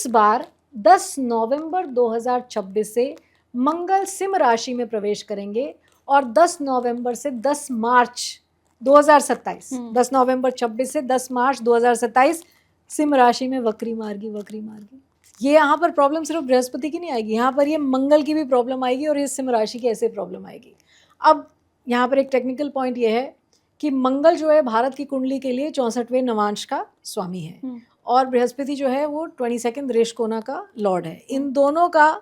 इस बार 10 नवंबर 2026 से मंगल सिंह राशि में प्रवेश करेंगे और 10 नवंबर से 10 मार्च 2027, 10 नवंबर 26 से 10 मार्च 2027 सिंह राशि में वक्री मार्गी। ये यहाँ पर प्रॉब्लम सिर्फ बृहस्पति की नहीं आएगी, यहाँ पर ये मंगल की भी प्रॉब्लम आएगी और ये सिंह राशि की ऐसे प्रॉब्लम आएगी। अब यहाँ पर एक टेक्निकल पॉइंट ये है कि मंगल जो है भारत की कुंडली के लिए 64वें नवांश का स्वामी है और बृहस्पति जो है वो 22 रेशकोना का लॉर्ड है। इन दोनों का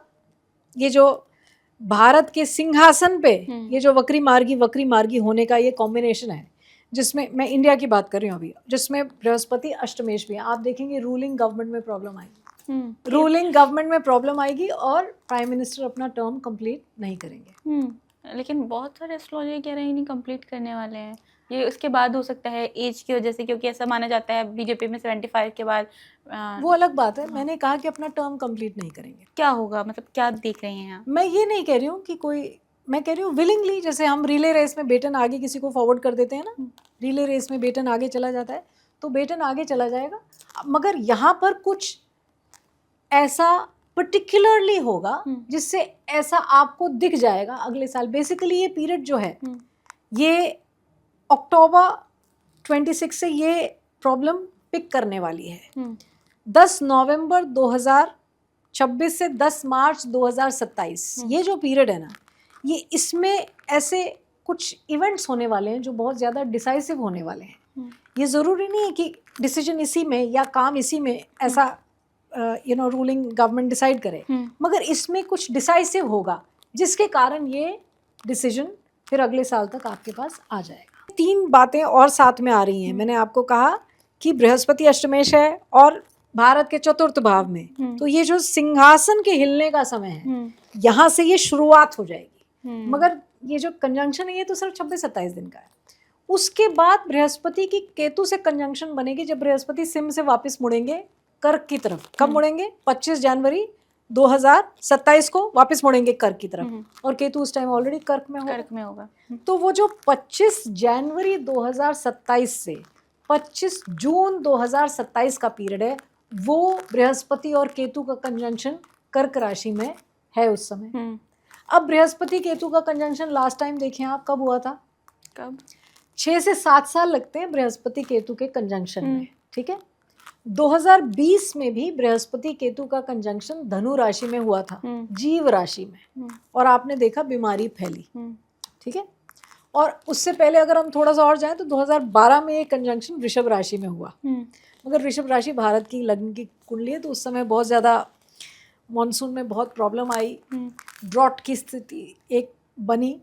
ये जो भारत के सिंहासन पे ये जो वक्री मार्गी होने का ये कॉम्बिनेशन है, जिसमें मैं इंडिया की बात कर रही हूँ अभी, जिसमें बृहस्पति अष्टमेश भी है। आप देखेंगे रूलिंग गवर्नमेंट में प्रॉब्लम आएगी, रूलिंग गवर्नमेंट में प्रॉब्लम आएगी और प्राइम मिनिस्टर अपना टर्म कंप्लीट नहीं करेंगे। लेकिन बहुत सारे एस्ट्रोलॉजर कह रहे हैं नहीं कंप्लीट करने वाले हैं, ये उसके बाद हो सकता है एज की वजह से, क्योंकि ऐसा माना जाता है बीजेपी में 75 के बाद। वो अलग बात है, मैंने कहा कि अपना टर्म कंप्लीट नहीं करेंगे। क्या होगा, मतलब क्या देख रहे हैं आप? मैं ये नहीं कह रही हूँ कि कोई, मैं कह रही हूँ विलिंगली, जैसे हम रिले रेस में बेटन आगे किसी को फॉरवर्ड कर देते हैं ना, रिले रेस में बेटन आगे चला जाता है तो बेटन आगे चला जाएगा, मगर यहाँ पर कुछ ऐसा पर्टिकुलरली होगा जिससे ऐसा आपको दिख जाएगा अगले साल। बेसिकली ये पीरियड जो है ये अक्टूबर 26 से ये प्रॉब्लम पिक करने वाली है। 10 नवंबर 2026 से 10 मार्च 2027 ये जो पीरियड है ना, ये इसमें ऐसे कुछ इवेंट्स होने वाले हैं जो बहुत ज़्यादा डिसाइसिव होने वाले हैं। ये ज़रूरी नहीं है कि डिसीजन इसी में या काम इसी में ऐसा रूलिंग गवर्नमेंट डिसाइड करे, मगर इसमें कुछ डिसाइसिव होगा जिसके कारण ये डिसीजन फिर अगले साल तक आपके पास आ जाएगा। 3 बातें और साथ में आ रही हैं। मैंने आपको कहा कि बृहस्पति अष्टमेश है और भारत के चतुर्थ भाव में, तो ये जो सिंहासन के हिलने का समय है यहाँ से ये शुरुआत हो जाएगी। मगर ये जो कंजंक्शन है ये तो सिर्फ 26-27 दिन का है। उसके बाद बृहस्पति की केतु से कंजंक्शन बनेगी जब बृहस्पति सिंह से वापस मुड़ेंगे कर्क की तरफ। कब मुड़ेंगे? 25 जनवरी 2027 को वापस मुड़ेंगे कर्क की तरफ, और केतु उस टाइम ऑलरेडी कर्क में होगा। तो वो जो 25 जनवरी 2027 से 25 जून 2027 का पीरियड है, वो बृहस्पति और केतु का कंजंक्शन कर्क राशि में है उस समय। अब बृहस्पति केतु का कंजंक्शन लास्ट टाइम देखें आप कब हुआ था? कब? 6 से 7 साल लगते हैं बृहस्पति केतु के कंजंक्शन में, ठीक है। 2020 में भी बृहस्पति केतु का कंजंक्शन धनु राशि में हुआ था, जीव राशि में, और आपने देखा बीमारी फैली, ठीक है। और उससे पहले अगर हम थोड़ा सा और जाएं तो 2012 में ये कंजंक्शन वृषभ राशि में हुआ, मगर वृषभ राशि भारत की लग्न की कुंडली है, तो उस समय बहुत ज़्यादा मॉनसून में बहुत प्रॉब्लम आई, ड्रॉट की स्थिति एक बनी,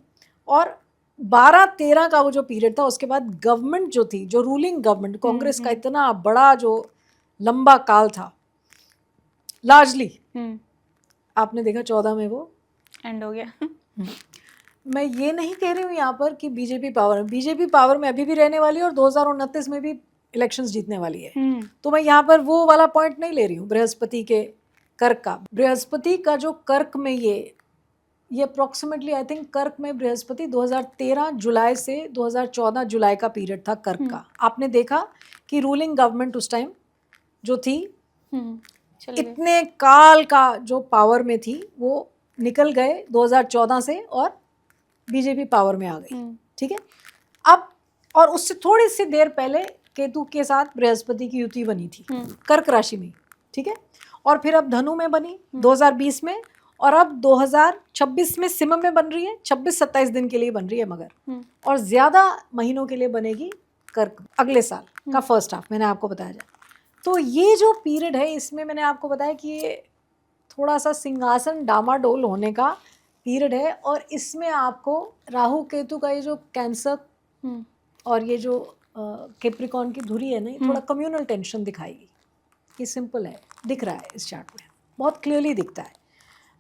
और 12-13 का वो जो पीरियड था उसके बाद गवर्नमेंट जो थी, जो रूलिंग गवर्नमेंट कांग्रेस का इतना बड़ा जो लंबा काल था, लार्जली आपने देखा 14 में वो एंड हो गया। मैं ये नहीं कह रही हूँ यहाँ पर कि बीजेपी पावर में अभी भी रहने वाली है और 2029 में भी इलेक्शंस जीतने वाली है, तो मैं यहाँ पर वो वाला पॉइंट नहीं ले रही हूँ बृहस्पति के कर्क का। बृहस्पति का जो कर्क में ये अप्रोक्सीमेटली आई थिंक कर्क में बृहस्पति 2013 जुलाई से 2014 जुलाई का पीरियड था कर्क का। आपने देखा कि रूलिंग गवर्नमेंट उस टाइम जो थी इतने काल का जो पावर में थी वो निकल गए 2014 से और बीजेपी पावर में आ गई, ठीक है। अब और उससे थोड़ी सी देर पहले केतु के साथ बृहस्पति की युति बनी थी कर्क राशि में, ठीक है, और फिर अब धनु में बनी 2020 में, और अब 2026 में सिंह में बन रही है, 26-27 दिन के लिए बन रही है मगर, और ज़्यादा महीनों के लिए बनेगी कर्क अगले साल का फर्स्ट हाफ, मैंने आपको बताया जाए। तो ये जो पीरियड है इसमें मैंने आपको बताया कि ये थोड़ा सा सिंहासन डामाडोल होने का पीरियड है, और इसमें आपको राहु केतु का ये जो कैंसर और ये जो कैप्रिकॉर्न की धुरी है ना, ये थोड़ा कम्युनल टेंशन दिखाएगी। ये सिंपल है, दिख रहा है इस चार्ट में, बहुत क्लियरली दिखता है।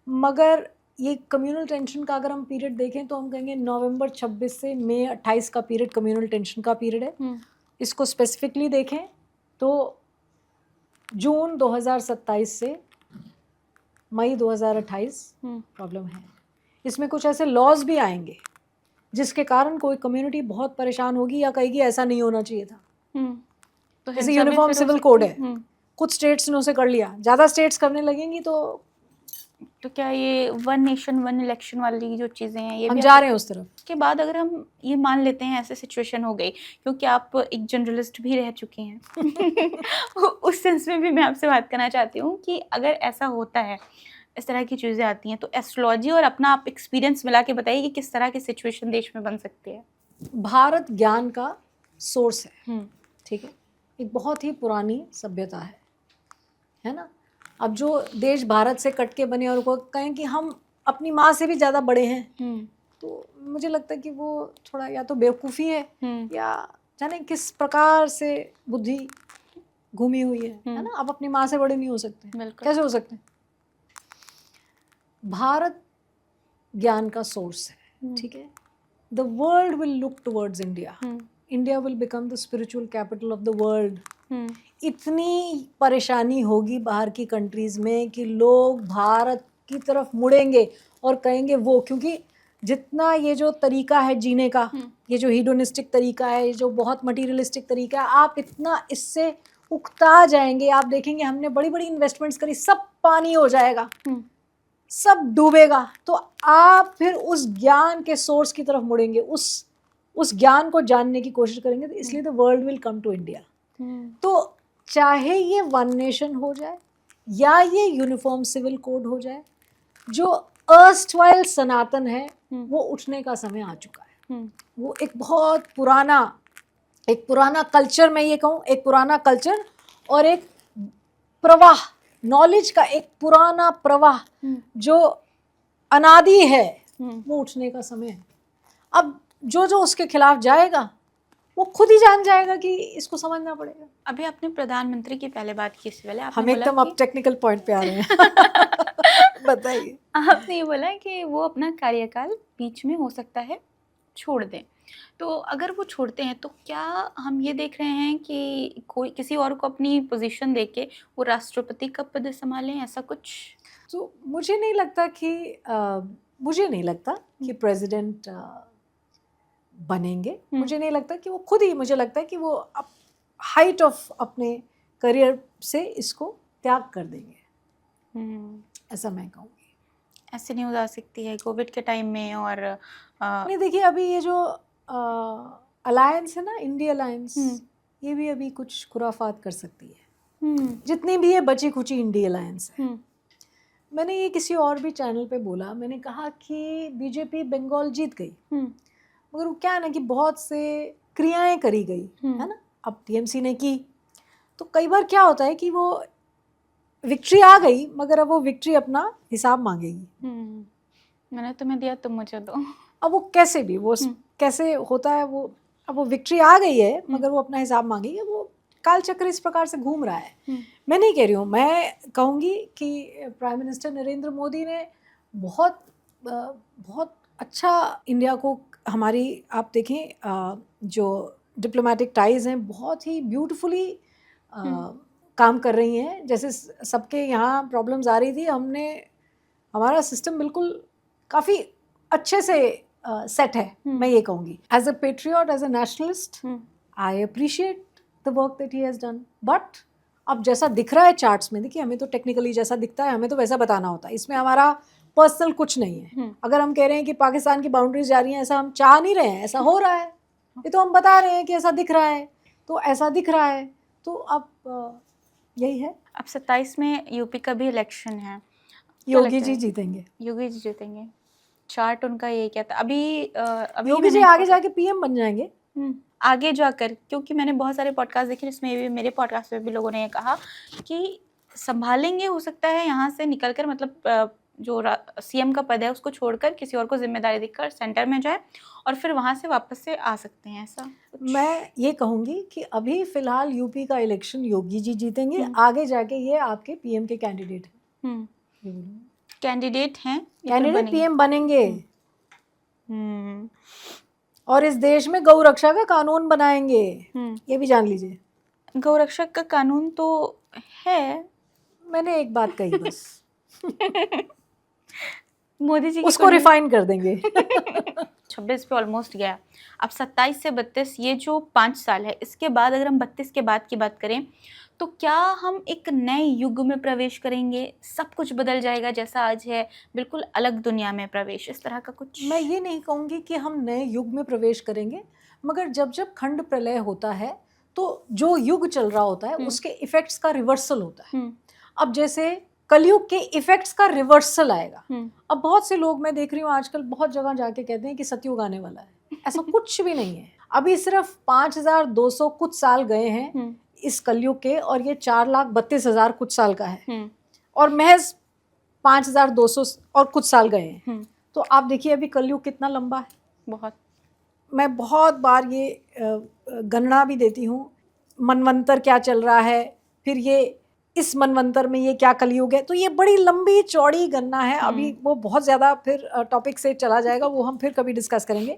मगर ये कम्युनल टेंशन का अगर हम पीरियड देखें तो हम कहेंगे नवंबर 26 से मई 28 का पीरियड कम्युनल टेंशन का पीरियड है। इसको स्पेसिफिकली देखें तो जून 2027 से मई 2028 प्रॉब्लम है। इसमें कुछ ऐसे लॉज भी आएंगे जिसके कारण कोई कम्युनिटी बहुत परेशान होगी या कहेगी ऐसा नहीं होना चाहिए था। तो जैसे यूनिफॉर्म सिविल कोड है, कुछ स्टेट्स ने उसे कर लिया, ज़्यादा स्टेट्स करने लगेंगी तो क्या ये वन नेशन वन इलेक्शन वाली जो चीज़ें हैं ये हम भी जा रहे हैं उस तरफ। उसके बाद अगर हम ये मान लेते हैं ऐसे सिचुएशन हो गई, क्योंकि आप एक जर्नलिस्ट भी रह चुके हैं उस सेंस में भी मैं आपसे बात करना चाहती हूँ कि अगर ऐसा होता है, इस तरह की चीज़ें आती हैं, तो एस्ट्रोलॉजी और अपना आप एक्सपीरियंस मिला के बताइए कि किस तरह की सिचुएशन देश में बन सकती है। भारत ज्ञान का सोर्स है, हम्म ठीक है, एक बहुत ही पुरानी सभ्यता है ना। अब जो देश भारत से कट के बने और वो कहें कि हम अपनी माँ से भी ज़्यादा बड़े हैं, तो मुझे लगता है कि वो थोड़ा या तो बेवकूफ़ी है या जाने किस प्रकार से बुद्धि घूमी हुई है ना। आप अपनी माँ से बड़े नहीं हो सकते, बिल्कुल। कैसे हो सकते हैं। भारत ज्ञान का सोर्स है, ठीक है। The world will look towards India, India will become the spiritual capital of the world. इतनी परेशानी होगी बाहर की कंट्रीज़ में कि लोग भारत की तरफ मुड़ेंगे और कहेंगे वो, क्योंकि जितना ये जो तरीका है जीने का, ये जो हीडोनिस्टिक तरीका है, ये जो बहुत मटीरियलिस्टिक तरीका है, आप इतना इससे उकता जाएंगे। आप देखेंगे हमने बड़ी बड़ी इन्वेस्टमेंट्स करी, सब पानी हो जाएगा, सब डूबेगा, तो आप फिर उस ज्ञान के सोर्स की तरफ मुड़ेंगे, उस ज्ञान को जानने की कोशिश करेंगे। तो इसलिए the world will come to India. तो चाहे ये वन नेशन हो जाए या ये यूनिफॉर्म सिविल कोड हो जाए, जो अर्स्टवाइल सनातन है वो उठने का समय आ चुका है। वो एक बहुत पुराना कल्चर, मैं ये कहूँ एक पुराना कल्चर और एक प्रवाह, नॉलेज का एक पुराना प्रवाह जो अनादि है, वो उठने का समय है। अब जो जो उसके खिलाफ जाएगा वो खुद ही जान जाएगा कि इसको समझना पड़ेगा। अभी आपने प्रधानमंत्री की पहले बात की, इससे पहले हम एकदम अब टेक्निकल पॉइंट पे आ रहे हैं बताइए। आपने ये बोला कि वो अपना कार्यकाल बीच में हो सकता है छोड़ दें, तो अगर वो छोड़ते हैं तो क्या हम ये देख रहे हैं कि कोई किसी और को अपनी पोजीशन देके वो राष्ट्रपति का पद संभालें, ऐसा कुछ? तो मुझे नहीं लगता कि प्रेसिडेंट बनेंगे। मुझे नहीं लगता कि वो खुद ही, मुझे लगता है कि वो हाइट ऑफ अपने करियर से इसको त्याग कर देंगे, ऐसा मैं कहूँगी। ऐसे न्यूज़ आ सकती है कोविड के टाइम में। और नहीं, देखिए अभी ये जो अलायंस है ना, इंडिया अलायंस, ये भी अभी कुछ खुराफात कर सकती है। जितनी भी ये बची खुची इंडिया अलायंस है, मैंने ये किसी और भी चैनल पे बोला, मैंने कहा कि बीजेपी बंगाल जीत गई, मगर वो क्या है ना कि बहुत से क्रियाएं करी गई है ना। अब टीएमसी ने की, तो कई बार क्या होता है कि वो विक्ट्री आ गई, मगर अब वो विक्ट्री अपना हिसाब मांगेगी। मैंने तुम्हें दिया, तुम मुझे दो। अब वो कैसे भी, वो कैसे होता है वो, अब वो विक्ट्री आ गई है मगर वो अपना हिसाब मांगेगी। वो काल चक्र इस प्रकार से घूम रहा है। मैं नहीं कह रही हूँ, मैं कहूँगी कि प्राइम मिनिस्टर नरेंद्र मोदी ने बहुत अच्छा इंडिया को, हमारी आप देखें जो डिप्लोमेटिक टाइज़ हैं बहुत ही ब्यूटीफुली काम कर रही हैं। जैसे सबके यहाँ प्रॉब्लम्स आ रही थी, हमारा सिस्टम बिल्कुल काफ़ी अच्छे से सेट है। मैं ये कहूँगी as a patriot, as a nationalist, I appreciate the work that he has done. But अब जैसा दिख रहा है चार्ट्स में, देखिए हमें तो टेक्निकली जैसा दिखता है हमें तो वैसा बताना होता है, इसमें हमारा पर्सनल कुछ नहीं है। अगर हम कह रहे हैं कि पाकिस्तान की बाउंड्रीज जा रही हैं, ऐसा हम चाह नहीं रहे हैं, ऐसा हो रहा है, ये तो हम बता रहे हैं कि ऐसा दिख रहा है, तो ऐसा दिख रहा है। तो अब यही है। अब 27 में यूपी का भी इलेक्शन है, योगी जी जीतेंगे। योगी जी जीतेंगे, चार्ट उनका यही कहता है। अभी योगी जी आगे जाके पीएम बन जाएंगे आगे जाकर, क्योंकि मैंने बहुत सारे पॉडकास्ट देखे जिसमें भी, मेरे पॉडकास्ट में भी लोगों ने ये कहा कि संभालेंगे, हो सकता है यहाँ से निकलकर, मतलब जो सीएम का पद है उसको छोड़कर किसी और को जिम्मेदारी देकर सेंटर में जाए और फिर वहाँ से वापस से आ सकते हैं, ऐसा मैं ये कहूँगी कि अभी फिलहाल यूपी का इलेक्शन योगी जी जीतेंगे, आगे जाके ये आपके पीएम के कैंडिडेट हैं। कैंडिडेट पीएम बनेंगे। और इस देश में गौ रक्षा का कानून बनाएंगे, ये भी जान लीजिए। गौ रक्षा का कानून तो है, मैंने एक बात कही बस मोदी जी उसको रिफाइन कर देंगे 26 पे ऑलमोस्ट गया, अब 27 से 32 ये जो 5 साल है, इसके बाद अगर हम 32 के बाद की बात करें तो क्या हम एक नए युग में प्रवेश करेंगे, सब कुछ बदल जाएगा जैसा आज है, बिल्कुल अलग दुनिया में प्रवेश, इस तरह का कुछ? मैं ये नहीं कहूँगी कि हम नए युग में प्रवेश करेंगे, मगर जब जब खंड प्रलय होता है तो जो युग चल रहा होता है उसके इफेक्ट्स का रिवर्सल होता है। अब जैसे कलयुग के इफेक्ट्स का रिवर्सल आएगा। अब बहुत से लोग मैं देख रही हूँ आजकल बहुत जगह जाके कहते हैं कि सतयुग आने वाला है, ऐसा कुछ भी नहीं है। अभी सिर्फ 5200 कुछ साल गए हैं इस कलयुग के, और ये 4,32,000 कुछ साल का है, और महज 5200 और कुछ साल गए हैं। तो आप देखिए अभी कलयुग कितना लंबा है। बहुत। मैं बहुत बार ये गणना भी देती हूँ, मनवंतर क्या चल रहा है, फिर ये इस मनवंतर में ये क्या कलयुग है, तो ये बड़ी लंबी चौड़ी गणना है। अभी वो बहुत ज़्यादा फिर टॉपिक से चला जाएगा, वो हम फिर कभी डिस्कस करेंगे।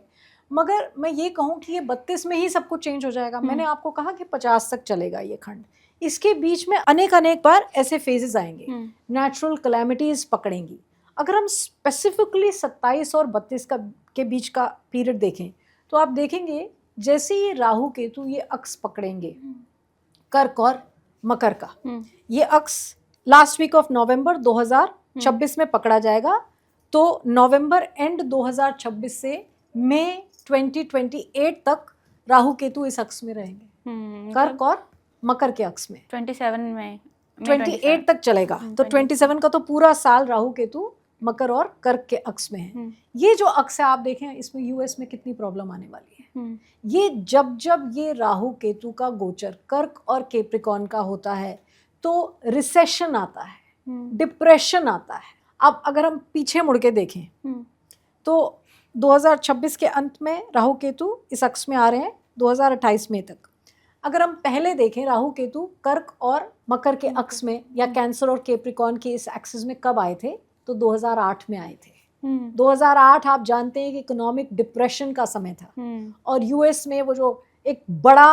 मगर मैं ये कहूँ कि ये 32 में ही सब कुछ चेंज हो जाएगा। मैंने आपको कहा कि 50 तक चलेगा ये खंड, इसके बीच में अनेक बार ऐसे फेजेस आएंगे, नेचुरल कैलेमिटीज पकड़ेंगी। अगर हम स्पेसिफिकली 27 और 32 का के बीच का पीरियड देखें तो आप देखेंगे जैसे ये राहु केतु ये अक्स पकड़ेंगे कर्क और मकर का, ये अक्स लास्ट वीक ऑफ नवंबर 2026 में पकड़ा जाएगा। तो नवंबर एंड 2026 से मई 2028 तक राहु केतु इस अक्स में रहेंगे, कर्क और मकर के अक्स में। 27 में 28 तक चलेगा, तो 27 का तो पूरा साल राहु केतु मकर और कर्क के अक्स में है। ये जो अक्स है आप देखें, इसमें यूएस में कितनी प्रॉब्लम आने वाली है। ये जब ये राहु केतु का गोचर कर्क और कैप्रिकॉर्न का होता है तो रिसेशन आता है, डिप्रेशन आता है। अब अगर हम पीछे मुड़ के देखें तो 2026 के अंत में राहु केतु इस अक्स में आ रहे हैं 2028 में तक। अगर हम पहले देखें राहु केतु कर्क और मकर के अक्स में या कैंसर और कैप्रिकॉर्न के इस एक्सिस में कब आए थे, तो 2008 में आए थे। 2008 आप जानते हैं कि इकोनॉमिक डिप्रेशन का समय था, और यूएस में वो जो एक बड़ा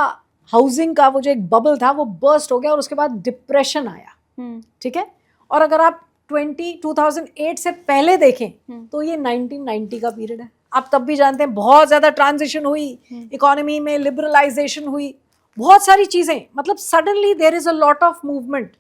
हाउसिंग का वो जो एक बबल था वो बर्स्ट हो गया और उसके बाद डिप्रेशन आया। ठीक है। और अगर आप 2008 से पहले देखें तो ये 1990 का पीरियड है। आप तब भी जानते हैं बहुत ज़्यादा ट्रांजिशन हुई इकोनॉमी में, लिबरलाइजेशन हुई, बहुत सारी चीज़ें, मतलब suddenly there is a lot of movement,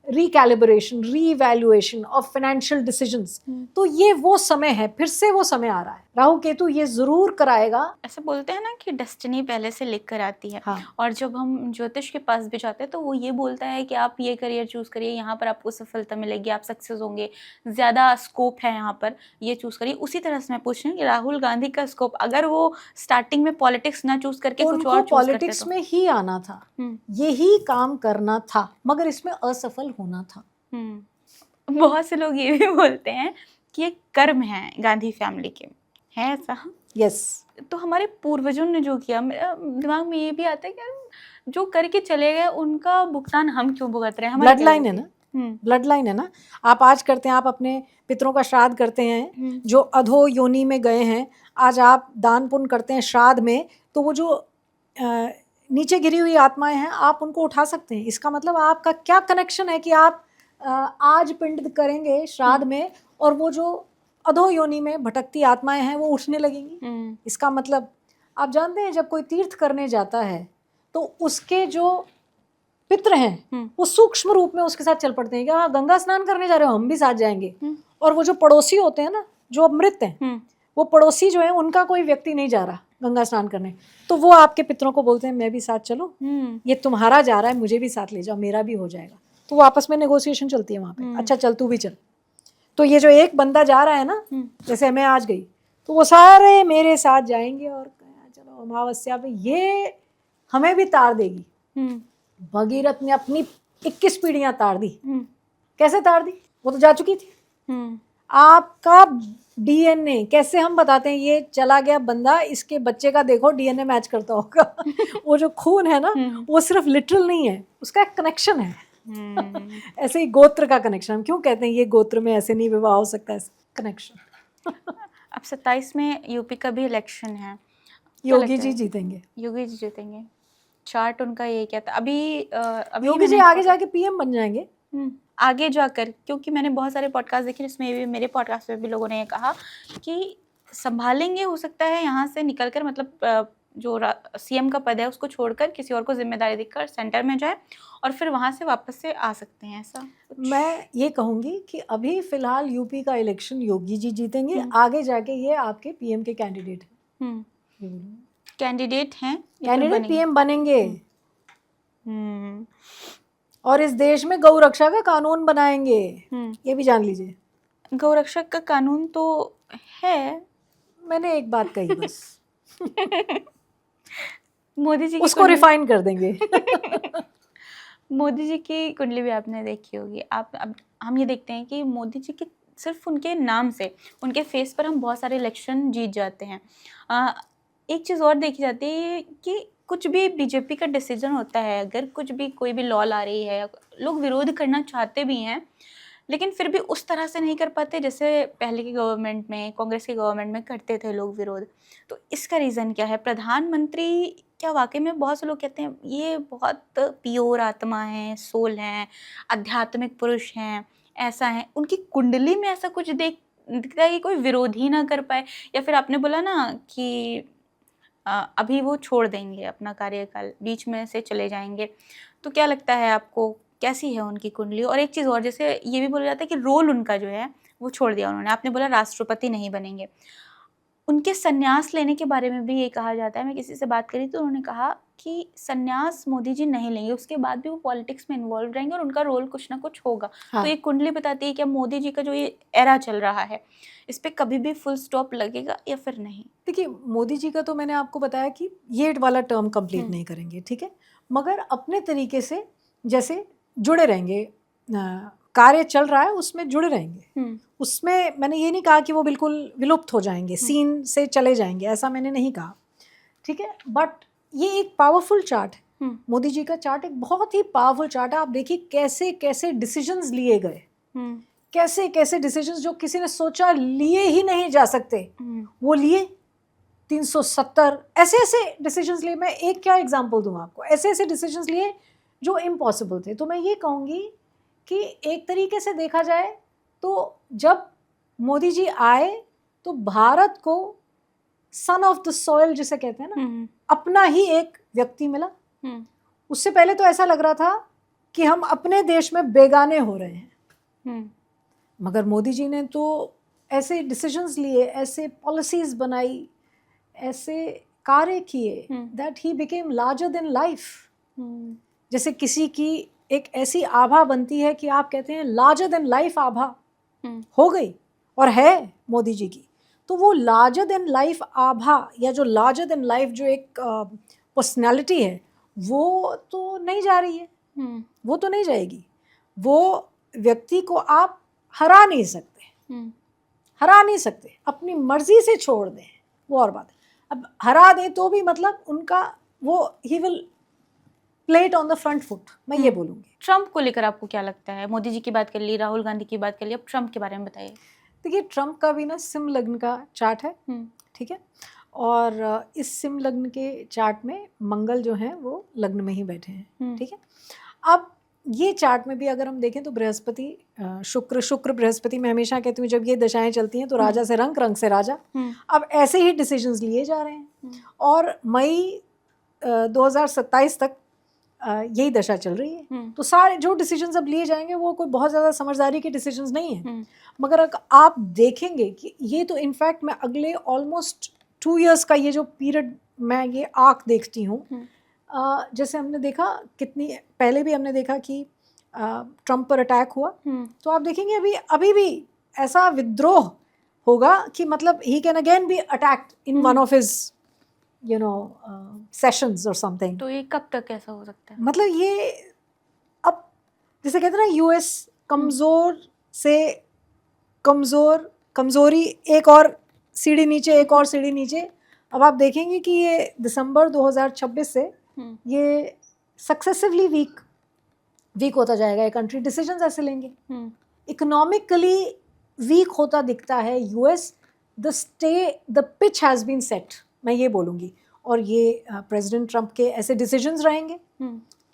recalibration, revaluation of financial decisions. तो ये वो समय है, फिर से वो समय आ रहा है। राहु केतु ये जरूर कराएगा। ऐसा बोलते हैं ना कि डेस्टिनी पहले से लिख कर आती है। हाँ। और जब हम ज्योतिष के पास भी जाते हैं तो वो ये बोलता है कि आप ये करियर चूज करिए, यहाँ पर आपको सफलता मिलेगी, आप सक्सेस होंगे, ज्यादा स्कोप है यहाँ पर, ये चूज करिए। उसी तरह से मैं पूछ रही हूँ कि राहुल गांधी का स्कोप, अगर वो स्टार्टिंग में पॉलिटिक्स ना चूज करके कुछ और चूज करते पॉलिटिक्स में ही आना था, यही काम करना था, मगर इसमें असफल होना था। बहुत से लोग ये भी बोलते हैं कि ये कर्म है गांधी फैमिली के, है ऐसा? यस। तो हमारे पूर्वजों ने जो किया, मेरा दिमाग में ये भी आता है कि जो करके चले गए उनका भुगतान हम क्यों भुगत रहे हैं? ब्लड लाइन है ना, ब्लड लाइन है ना। आप आज करते हैं, आप अपने पितरों का श्राद्ध करते हैं, जो अधो योनि में गए हैं, आज आप दान पुण्य करते हैं श्राद्ध में, तो वो जो नीचे गिरी हुई आत्माएं हैं आप उनको उठा सकते हैं। इसका मतलब आपका क्या कनेक्शन है कि आप आज पिंड करेंगे श्राद्ध में और वो जो अधो योनि में भटकती आत्माएं हैं वो उठने लगेंगी। इसका मतलब आप जानते हैं जब कोई तीर्थ करने जाता है तो उसके जो पितृ हैं वो सूक्ष्म रूप में उसके साथ चल पड़ते हैं कि हाँ गंगा स्नान करने जा रहे हो, हम भी साथ जाएंगे। और वो जो पड़ोसी होते हैं ना, जो मृत हैं, वो पड़ोसी जो है उनका कोई व्यक्ति नहीं जा रहा गंगा स्नान करने, तो वो आपके पितरों को बोलते हैं मैं भी साथ चलो, ये तुम्हारा जा रहा है मुझे भी साथ ले जाओ, मेरा भी हो जाएगा। तो वो आपस में नेगोशिएशन चलती है वहाँ पे, अच्छा चल तू भी चल। तो ये जो एक बंदा जा रहा है ना, जैसे मैं आज गई तो वो सारे मेरे साथ जाएंगे और चलो अमावस्या पे ये हमें भी तार देगी। भगीरथ ने अपनी 21 पीढ़ियां तार दी। कैसे तार दी? वो तो जा चुकी थी। आपका डीएनए कैसे हम बताते हैं ये चला गया बंदा, इसके बच्चे का देखो डीएनए मैच करता होगा। वो जो खून है ना वो सिर्फ लिटरल नहीं है, उसका एक कनेक्शन है। ऐसे ही गोत्र का कनेक्शन, हम क्यों कहते हैं ये गोत्र में ऐसे नहीं विवाह हो सकता है, कनेक्शन। अब 27 में यूपी का भी इलेक्शन है, योगी जी जीतेंगे। योगी जी जीतेंगे, चार्ट उनका ये क्या था? अभी योगी जी आगे जाके पीएम बन जाएंगे आगे जाकर, क्योंकि मैंने बहुत सारे पॉडकास्ट देखे जिसमें भी, मेरे पॉडकास्ट में भी लोगों ने ये कहा कि संभालेंगे, हो सकता है यहाँ से निकलकर, मतलब जो सीएम का पद है उसको छोड़कर किसी और को जिम्मेदारी देकर सेंटर में जाए और फिर वहाँ से वापस से आ सकते हैं, ऐसा कुछ? मैं ये कहूँगी कि अभी फिलहाल यूपी का इलेक्शन योगी जी जीतेंगे, आगे जाके ये आपके पीएम के कैंडिडेट हैं। कैंडिडेट हैं या फिर कैंडिडेट बनेंगे? पीएम बनेंगे हम्म, और इस देश में गौ रक्षा का कानून बनाएंगे, ये भी जान लीजिए। गौरक्षक का कानून तो है। मैंने एक बात कही बस। मोदी जी की उसको रिफाइन कर देंगे। मोदी जी की कुंडली भी आपने देखी होगी। आप अब हम ये देखते हैं कि मोदी जी के सिर्फ उनके नाम से, उनके फेस पर हम बहुत सारे इलेक्शन जीत जाते हैं। एक चीज़ और देखी जाती है कि कुछ भी बीजेपी का डिसीजन होता है, अगर कुछ भी कोई भी लॉ ला रही है, लोग विरोध करना चाहते भी हैं लेकिन फिर भी उस तरह से नहीं कर पाते जैसे पहले की गवर्नमेंट में, कांग्रेस की गवर्नमेंट में करते थे लोग विरोध। तो इसका रीज़न क्या है? प्रधानमंत्री क्या वाकई में, बहुत से लोग कहते हैं ये बहुत प्योर आत्मा है, सोल हैं, आध्यात्मिक पुरुष हैं, ऐसा है, उनकी कुंडली में ऐसा कुछ दिखता है कि कोई विरोध ही ना कर पाए? या फिर आपने बोला ना कि अभी वो छोड़ देंगे अपना कार्यकाल, बीच में से चले जाएंगे, तो क्या लगता है आपको कैसी है उनकी कुंडली? और एक चीज़ और, जैसे ये भी बोला जाता है कि रोल उनका जो है वो छोड़ दिया उन्होंने, आपने बोला राष्ट्रपति नहीं बनेंगे, उनके संन्यास लेने के बारे में भी ये कहा जाता है। मैं किसी से बात करी तो उन्होंने कहा कि संन्यास मोदी जी नहीं लेंगे, उसके बाद भी वो पॉलिटिक्स में इन्वॉल्व रहेंगे और उनका रोल कुछ ना कुछ होगा। हाँ। तो ये कुंडली बताती है कि मोदी जी का जो ये एरा चल रहा है इस पे कभी भी फुल स्टॉप लगेगा या फिर नहीं? देखिए, मोदी जी का तो मैंने आपको बताया कि ये वाला टर्म कंप्लीट नहीं करेंगे, ठीक है, मगर अपने तरीके से जैसे जुड़े रहेंगे, कार्य चल रहा है उसमें जुड़े रहेंगे। उसमें मैंने ये नहीं कहा कि वो बिल्कुल विलुप्त हो जाएंगे, सीन से चले जाएंगे, ऐसा मैंने नहीं कहा, ठीक है। बट ये एक पावरफुल चार्ट है, मोदी जी का चार्ट एक बहुत ही पावरफुल चार्ट है। आप देखिए कैसे कैसे डिसीजंस लिए गए, कैसे कैसे डिसीजंस जो किसी ने सोचा लिए ही नहीं जा सकते, वो लिए। 370 ऐसे ऐसे डिसीजंस लिए। मैं एक क्या एग्जांपल दूं आपको, ऐसे ऐसे डिसीजंस लिए जो इम्पॉसिबल थे। तो मैं ये कहूँगी कि एक तरीके से देखा जाए तो जब मोदी जी आए तो भारत को सन ऑफ द सॉइल जिसे कहते हैं ना, अपना ही एक व्यक्ति मिला। उससे पहले तो ऐसा लग रहा था कि हम अपने देश में बेगाने हो रहे हैं, मगर मोदी जी ने तो ऐसे डिसीजंस लिए, ऐसे पॉलिसीज बनाई, ऐसे कार्य किए that he became larger than life. जैसे किसी की एक ऐसी आभा बनती है कि आप कहते हैं लार्जर देन लाइफ आभा हो गई और है मोदी जी की, तो वो लार्जर देन लाइफ आभा या जो लार्जर देन लाइफ जो एक पर्सनालिटी है वो तो नहीं जा रही है, वो तो नहीं जाएगी। वो व्यक्ति को आप हरा नहीं सकते, हरा नहीं सकते, अपनी मर्जी से छोड़ दें वो और बात है। अब हरा दें तो भी मतलब उनका वो he will play it on the front foot, मैं ये बोलूँगी। ट्रम्प को लेकर आपको क्या लगता है? मोदी जी की बात कर ली, राहुल गांधी की बात कर ली, अब ट्रम्प के बारे में बताइए। देखिए, ट्रम्प का भी ना सिम लग्न का चार्ट है, ठीक है, और इस सिम लग्न के चार्ट में मंगल जो है वो लग्न में ही बैठे हैं, ठीक है। अब ये चार्ट में भी अगर हम देखें तो बृहस्पति, शुक्र बृहस्पति, मैं हमेशा कहती हूँ जब ये दशाएं चलती हैं तो राजा से रंग, रंग से राजा। अब ऐसे ही डिसीजंस लिए जा रहे हैं और मई 2027 तक यही दशा चल रही है। तो सारे जो डिसीजंस अब लिए जाएंगे वो कोई बहुत ज़्यादा समझदारी के डिसीजंस नहीं है, मगर अगर आप देखेंगे कि ये तो इनफैक्ट मैं अगले ऑलमोस्ट 2 years का ये जो पीरियड मैं ये आर्क देखती हूँ, जैसे हमने देखा कितनी पहले भी हमने देखा कि ट्रम्प पर अटैक हुआ, तो आप देखेंगे अभी भी ऐसा विद्रोह होगा कि मतलब he can again B attacked in one of his sessions और समथिंग। तो ये कब तक ऐसा हो सकता है? मतलब ये अब जैसे कहते हैं ना यूएस कमज़ोर से कमज़ोरी, एक और सीढ़ी नीचे, एक और सीढ़ी नीचे। अब आप देखेंगे कि ये दिसंबर 2026 से ये सक्सेसिवली वीक होता जाएगा ये कंट्री, डिसीजंस ऐसे लेंगे। इकोनॉमिकली वीक होता दिखता है US, the pitch has been set, मैं ये बोलूँगी। और ये प्रेसिडेंट ट्रम्प के ऐसे डिसीजंस रहेंगे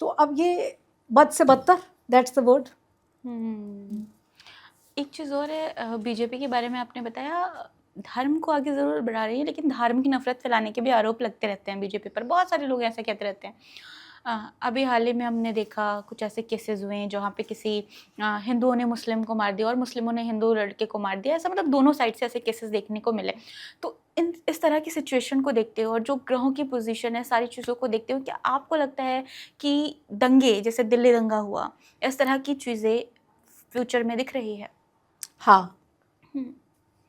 तो अब ये बद से बदतर, दैट्स द वर्ड। एक चीज़ और है, बीजेपी के बारे में आपने बताया धर्म को आगे ज़रूर बढ़ा रही है, लेकिन धार्मिक नफरत फैलाने के भी आरोप लगते रहते हैं बीजेपी पर। बहुत सारे लोग ऐसा कहते रहते हैं। अभी हाल ही में हमने देखा कुछ ऐसे केसेस हुए हैं जहाँ पे किसी हिंदुओं ने मुस्लिम को मार दिया और मुस्लिमों ने हिंदू लड़के को मार दिया। ऐसा मतलब दोनों साइड से ऐसे केसेस देखने को मिले। तो इस तरह की सिचुएशन को देखते हो और जो ग्रहों की पोजीशन है, सारी चीज़ों को देखते हो, क्या आपको लगता है कि दंगे, जैसे दिल्ली दंगा हुआ, इस तरह की चीज़ें फ्यूचर में दिख रही है? हाँ, हम्म,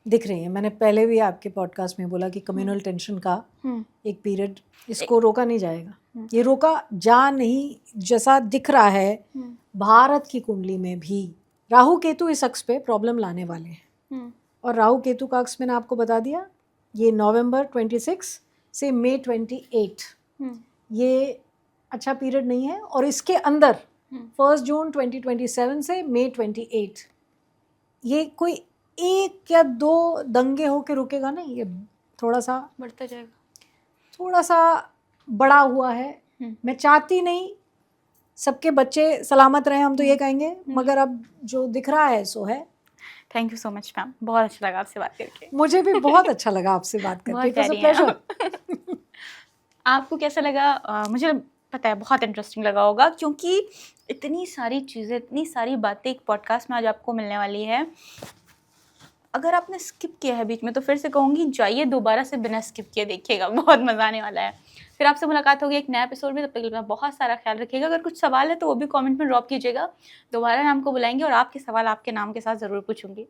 दिख रही है। मैंने पहले भी आपके पॉडकास्ट में बोला कि कम्युनल टेंशन का हम्म, एक पीरियड, इसको रोका नहीं जाएगा। हम्म, ये रोका जा नहीं, जैसा दिख रहा है हम्म, भारत की कुंडली में भी राहु केतु इस अक्ष पे प्रॉब्लम लाने वाले हैं। हम्म, और राहु केतु का अक्ष मैंने आपको बता दिया, ये नवंबर 26 से मई 28, हम्म, ये अच्छा पीरियड नहीं है। और इसके अंदर हम्म, 1 जून 2027 से मई 28, ये कोई एक या दो दंगे होके रुकेगा नहीं, ये थोड़ा सा बढ़ता जाएगा। बड़ा हुआ है। हम्म, मैं चाहती नहीं सबके बच्चे सलामत रहे, हम तो ये कहेंगे, मगर अब जो दिख रहा है सो है। Thank you so much ma'am, बहुत अच्छा लगा आपसे बात करके। मुझे भी बहुत अच्छा लगा आपसे बात करके। बहुत इट वाज अ प्यारी हैं आप। प्लेजर। आपको कैसा लगा? मुझे पता है बहुत इंटरेस्टिंग लगा होगा, क्योंकि इतनी सारी चीज़ें, इतनी सारी बातें एक पॉडकास्ट में आज आपको मिलने वाली है। अगर आपने स्किप किया है बीच में तो फिर से कहूँगी, जाइए दोबारा से बिना स्किप किए देखिएगा, बहुत मज़ा आने वाला है। फिर आपसे मुलाकात होगी एक नया एपिसोड में। तब तक के लिए अपना बहुत सारा ख्याल रखिएगा। अगर कुछ सवाल है तो वो भी कमेंट में ड्रॉप कीजिएगा, दोबारा नाम को बुलाएंगे और आपके सवाल आपके नाम के साथ ज़रूर पूछूंगी।